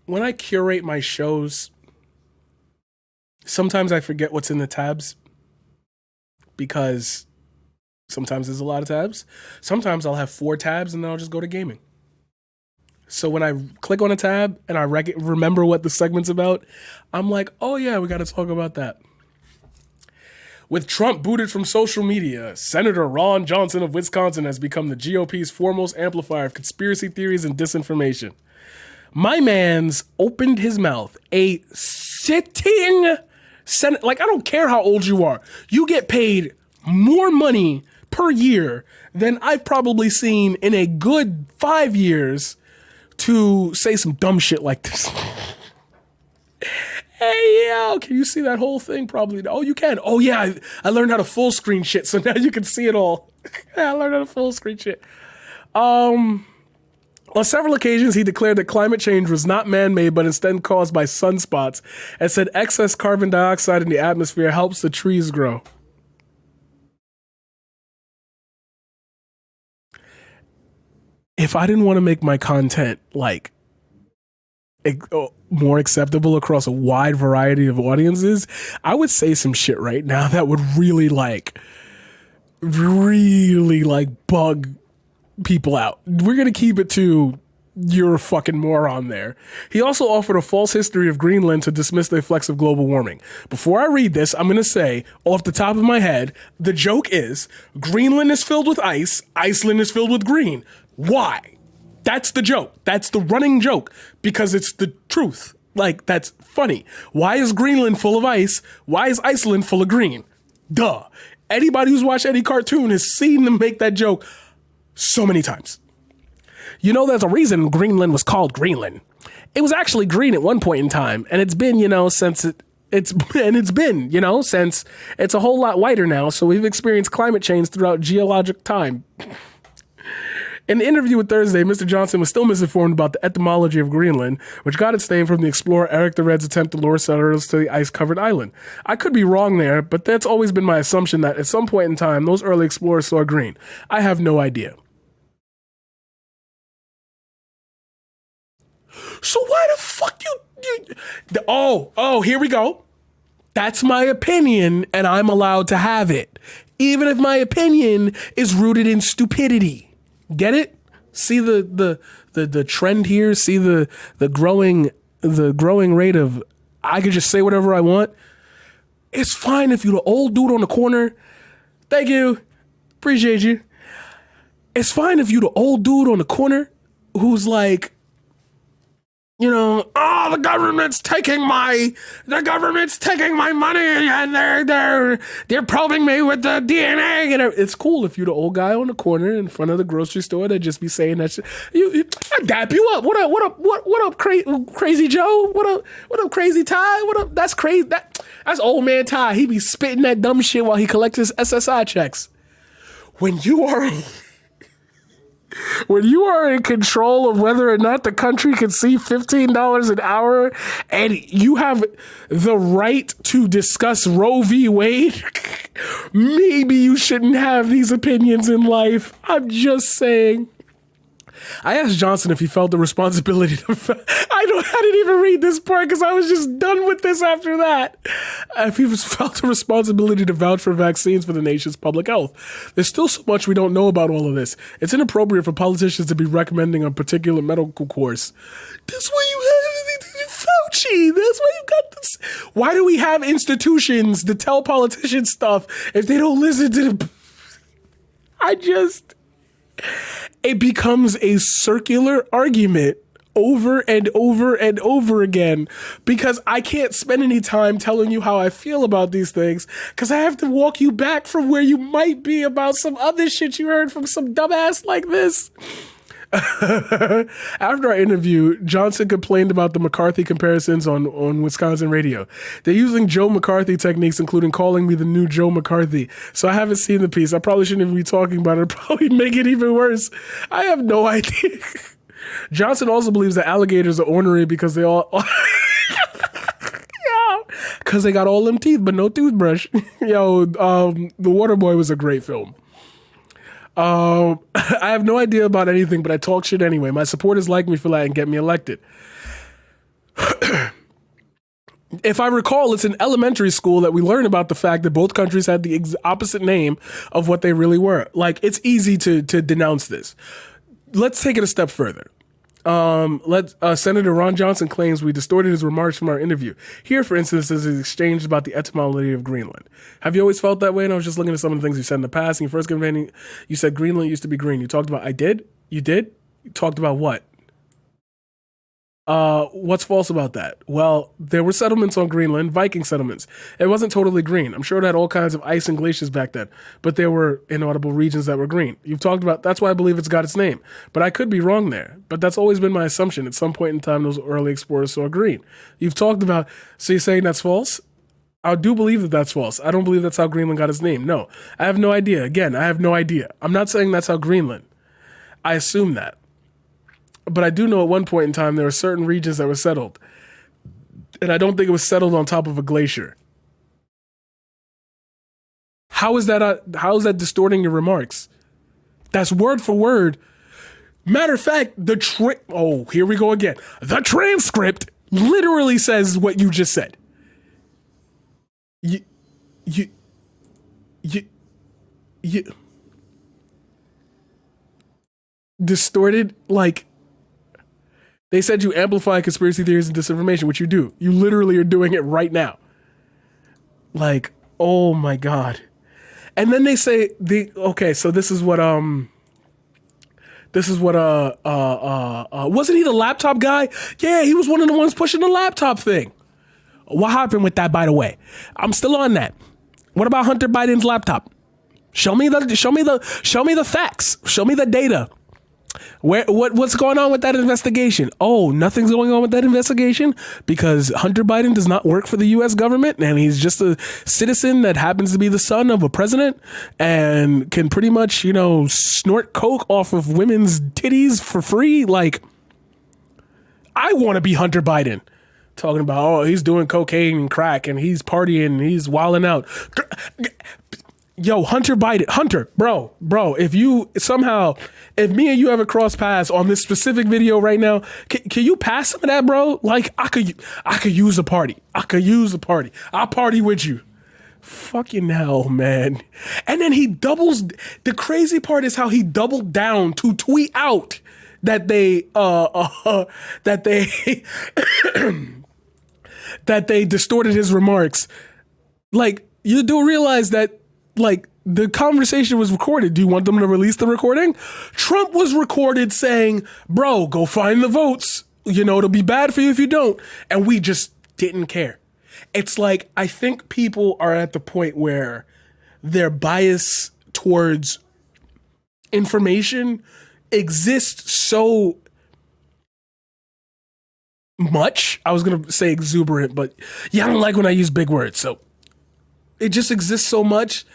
when I curate my shows, sometimes I forget what's in the tabs because sometimes there's a lot of tabs. Sometimes I'll have 4 tabs and then I'll just go to gaming. So when I click on a tab and I remember what the segment's about, I'm like, oh yeah, we got to talk about that. With Trump booted from social media, Senator Ron Johnson of Wisconsin has become the GOP's foremost amplifier of conspiracy theories and disinformation. My man's opened his mouth. A sitting Senate, like, I don't care how old you are. You get paid more money per year than I've probably seen in a good 5 years to say some dumb shit like this. Hey, yo, can you see that whole thing? Probably. Oh, you can. Oh, yeah, I learned how to full screen shit, so now you can see it all. I learned how to full screen shit. On several occasions, he declared that climate change was not man-made, but instead caused by sunspots, and said excess carbon dioxide in the atmosphere helps the trees grow. If I didn't want to make my content, like, more acceptable across a wide variety of audiences, I would say some shit right now that would really bug people out. We're going to keep it to you're a fucking moron there. He also offered a false history of Greenland to dismiss the effects of global warming. Before I read this, I'm going to say, off the top of my head, the joke is Greenland is filled with ice, Iceland is filled with green. Why? That's the joke. That's the running joke because it's the truth. Like, that's funny. Why is Greenland full of ice? Why is Iceland full of green? Duh. Anybody who's watched any cartoon has seen them make that joke so many times. You know, there's a reason Greenland was called Greenland. It was actually green at one point in time, and it's been, since it's a whole lot whiter now, so we've experienced climate change throughout geologic time. In the interview with Thursday, Mr. Johnson was still misinformed about the etymology of Greenland, which got its name from the explorer Eric the Red's attempt to lure settlers to the ice-covered island. I could be wrong there, but that's always been my assumption that at some point in time, those early explorers saw green. I have no idea. So why the fuck here we go. That's my opinion, and I'm allowed to have it, even if my opinion is rooted in stupidity. Get it? See the trend here? See the growing rate of I could just say whatever I want? It's fine if you're the old dude on the corner. Thank you. Appreciate you. It's fine if you're the old dude on the corner who's like, the government's taking my money and they're probing me with the DNA. And it's cool if you're the old guy on the corner in front of the grocery store that just be saying that shit. I dap you up. What up, crazy Joe? What up, crazy Ty? What up? That's crazy. That's old man Ty. He be spitting that dumb shit while he collects his SSI checks. When you are in control of whether or not the country can see $15 an hour and you have the right to discuss Roe v. Wade, maybe you shouldn't have these opinions in life. I'm just saying. I asked Johnson if he felt the responsibility to... I didn't even read this part because I was just done with this after that. If he felt the responsibility to vouch for vaccines for the nation's public health. There's still so much we don't know about all of this. It's inappropriate for politicians to be recommending a particular medical course. That's why you have Fauci. That's why you got this. Why do we have institutions to tell politicians stuff if they don't listen to the... It becomes a circular argument over and over and over again because I can't spend any time telling you how I feel about these things because I have to walk you back from where you might be about some other shit you heard from some dumbass like this. After our interview, Johnson complained about the McCarthy comparisons on Wisconsin radio. They're using Joe McCarthy techniques, including calling me the new Joe McCarthy. So I haven't seen the piece. I probably shouldn't even be talking about it. It'll probably make it even worse. I have no idea. Johnson also believes that alligators are ornery because they all... because they got all them teeth but no toothbrush. The Waterboy was a great film. I have no idea about anything, but I talk shit anyway. My supporters like me for that and get me elected. if I recall, it's in elementary school that we learn about the fact that both countries had the opposite name of what they really were. Like, it's easy to denounce this. Let's take it a step further. Senator Ron Johnson claims we distorted his remarks from our interview. Here, for instance, is his exchange about the etymology of Greenland. Have you always felt that way? And I was just looking at some of the things you said in the past. In your first campaign, you said Greenland used to be green. You talked about, I did? You did? You talked about what? What's false about that? Well, there were settlements on Greenland, Viking settlements. It wasn't totally green. I'm sure it had all kinds of ice and glaciers back then, but there were inaudible regions that were green. You've talked about, that's why I believe it's got its name, but I could be wrong there. But that's always been my assumption. At some point in time, those early explorers saw green. You've talked about, so you're saying that's false? I do believe that that's false. I don't believe that's how Greenland got its name. No, I have no idea. Again, I have no idea. I'm not saying that's how Greenland. I assume that. But I do know at one point in time there were certain regions that were settled. And I don't think it was settled on top of a glacier. How is that distorting your remarks? That's word for word. Matter of fact, here we go again. The transcript literally says what you just said. You distorted, like, they said you amplify conspiracy theories and disinformation, which you do. You literally are doing it right now. Like, oh my God. And then they say so this is what wasn't he the laptop guy? Yeah, he was one of the ones pushing the laptop thing. What happened with that, by the way? I'm still on that. What about Hunter Biden's laptop? Show me the facts. Show me the data. What's going on with that investigation? Oh, nothing's going on with that investigation because Hunter Biden does not work for the U.S. government and he's just a citizen that happens to be the son of a president and can pretty much, snort coke off of women's titties for free. Like, I want to be Hunter Biden. Talking about, he's doing cocaine and crack and he's partying and he's wilding out. Yo, Hunter Biden, bro, if me and you ever cross paths on this specific video right now, can you pass some of that, bro? Like, I could use a party. I'll party with you. Fucking hell, man. And then the crazy part is how he doubled down to tweet out that they that they distorted his remarks. Like, you do realize that, like, the conversation was recorded. Do you want them to release the recording? Trump was recorded saying, bro, go find the votes. It'll be bad for you if you don't. And we just didn't care. It's like, I think people are at the point where their bias towards information exists so much. I was going to say exuberant, but yeah, I don't like when I use big words. So it just exists so much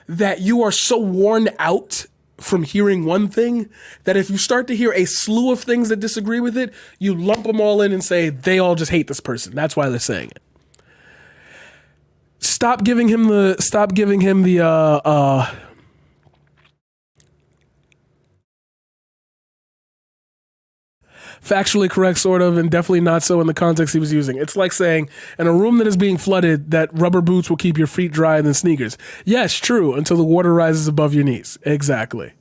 that you are so worn out from hearing one thing that if you start to hear a slew of things that disagree with it, you lump them all in and say, they all just hate this person. That's why they're saying it. Stop giving him the factually correct, sort of, and definitely not so in the context he was using. It's like saying, in a room that is being flooded, that rubber boots will keep your feet drier than sneakers. Yes, true, until the water rises above your knees. Exactly.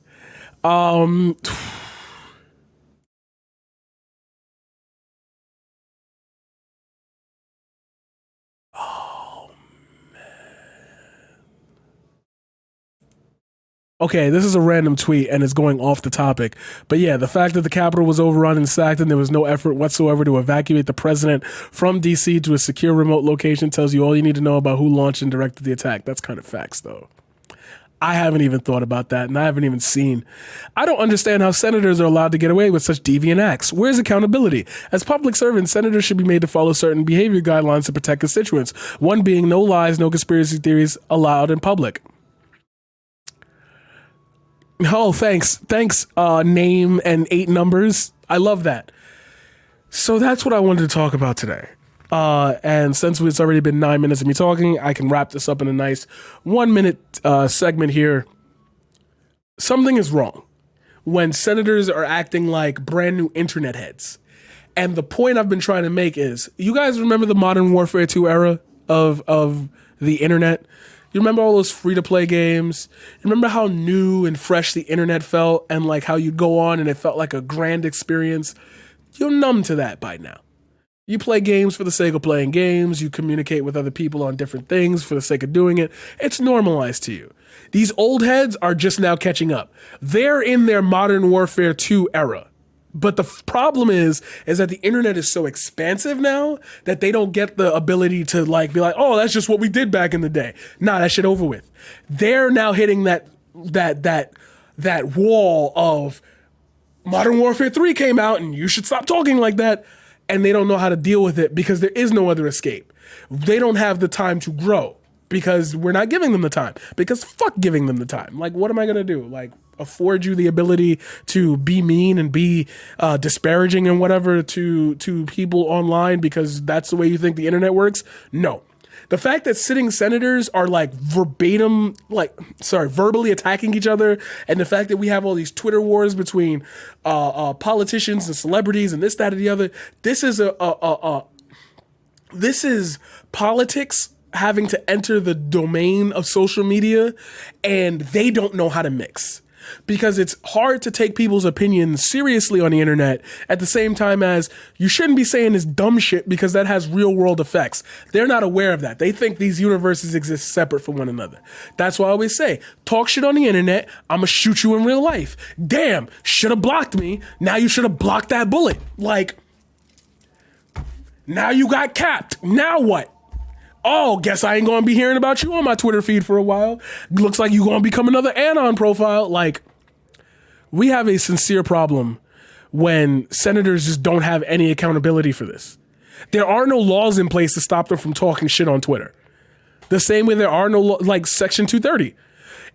Okay, this is a random tweet and it's going off the topic. But yeah, the fact that the Capitol was overrun and sacked and there was no effort whatsoever to evacuate the president from DC to a secure remote location tells you all you need to know about who launched and directed the attack. That's kind of facts, though. I haven't even thought about that, and I haven't even seen. I don't understand how senators are allowed to get away with such deviant acts. Where's accountability? As public servants, senators should be made to follow certain behavior guidelines to protect constituents. One being no lies, no conspiracy theories allowed in public. Oh, thanks. Name and 8 numbers. I love that. So that's what I wanted to talk about today. And since it's already been 9 minutes of me talking, I can wrap this up in a nice 1 minute segment here. Something is wrong when senators are acting like brand new internet heads And the point I've been trying to make is, you guys remember the Modern Warfare 2 era of the internet? You remember all those free-to-play games? You remember how new and fresh the internet felt, and like how you'd go on and it felt like a grand experience? You're numb to that by now. You play games for the sake of playing games. You communicate with other people on different things for the sake of doing it. It's normalized to you. These old heads are just now catching up. They're in their Modern Warfare 2 era. But the problem is that the internet is so expansive now that they don't get the ability to like be like, oh, that's just what we did back in the day. Nah, that shit over with. They're now hitting that wall of Modern Warfare 3 came out and you should stop talking like that. And they don't know how to deal with it because there is no other escape. They don't have the time to grow because we're not giving them the time. Because fuck giving them the time. Like, what am I going to do? Like, afford you the ability to be mean and be disparaging and whatever to people online because that's the way you think the internet works? No. The fact that sitting senators are like verbally attacking each other, and the fact that we have all these Twitter wars between politicians and celebrities and this, that, and the other, this is politics having to enter the domain of social media, and they don't know how to mix. Because it's hard to take people's opinions seriously on the internet at the same time as you shouldn't be saying this dumb shit because that has real world effects. They're not aware of that. They think these universes exist separate from one another. That's why I always say, talk shit on the internet, I'm gonna shoot you in real life. Damn, should have blocked me. Now you should have blocked that bullet. Like, now you got capped. Now what? Oh, guess I ain't gonna be hearing about you on my Twitter feed for a while. Looks like you gonna become another Anon profile. Like, we have a sincere problem when senators just don't have any accountability for this. There are no laws in place to stop them from talking shit on Twitter. The same way there are no like Section 230.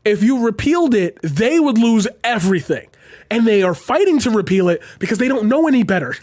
If you repealed it, they would lose everything. And they are fighting to repeal it because they don't know any better.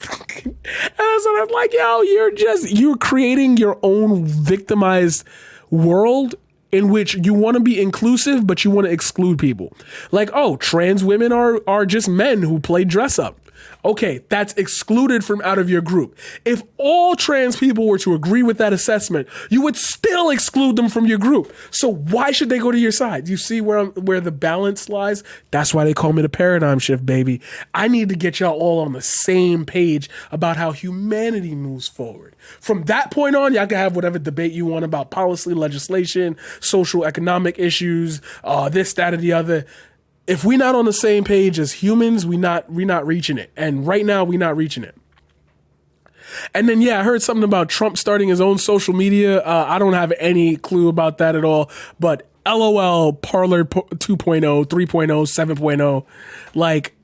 And so I'm like, yo, you're creating your own victimized world in which you want to be inclusive, but you want to exclude people. Like, oh, trans women are just men who play dress up. Okay, that's excluded from out of your group. If all trans people were to agree with that assessment, you would still exclude them from your group. So why should they go to your side? You see where the balance lies? That's why they call me the paradigm shift, baby. I need to get y'all all on the same page about how humanity moves forward. From that point on, y'all can have whatever debate you want about policy, legislation, social, economic issues, this, that, or the other. If we're not on the same page as humans, we're not reaching it. And right now, we're not reaching it. And then, yeah, I heard something about Trump starting his own social media. I don't have any clue about that at all. But LOL, Parler 2.0, 3.0, 7.0. Like,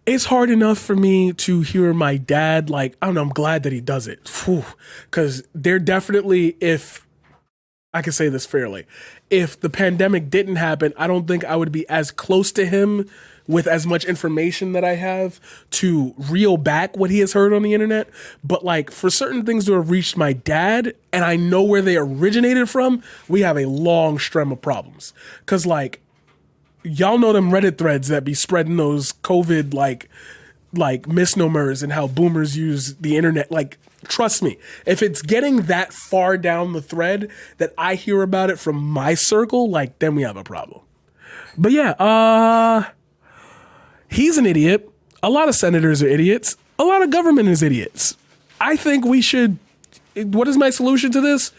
it's hard enough for me to hear my dad. Like, I don't know, I'm glad that he does it. Because they're definitely, if I can say this fairly, if the pandemic didn't happen, I don't think I would be as close to him with as much information that I have to reel back what he has heard on the internet. But like, for certain things to have reached my dad and I know where they originated from, we have a long string of problems. Cause like, y'all know them Reddit threads that be spreading those COVID like misnomers and how boomers use the internet. Like, trust me, if it's getting that far down the thread that I hear about it from my circle, like, then we have a problem. But yeah, he's an idiot. A lot of senators are idiots. A lot of government is idiots. I think we should, what is my solution to this?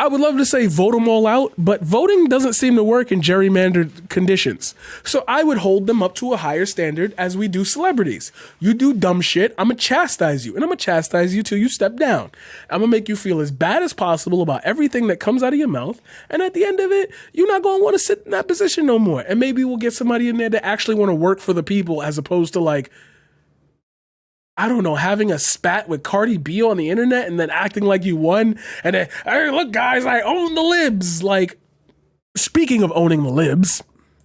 I would love to say vote them all out, but voting doesn't seem to work in gerrymandered conditions. So I would hold them up to a higher standard as we do celebrities. You do dumb shit, I'm going to chastise you. And I'm going to chastise you till you step down. I'm going to make you feel as bad as possible about everything that comes out of your mouth. And at the end of it, you're not going to want to sit in that position no more. And maybe we'll get somebody in there that actually want to work for the people as opposed to like, I don't know, having a spat with Cardi B on the internet and then acting like you won. And then, hey, look, guys, I own the libs. Like, speaking of owning the libs,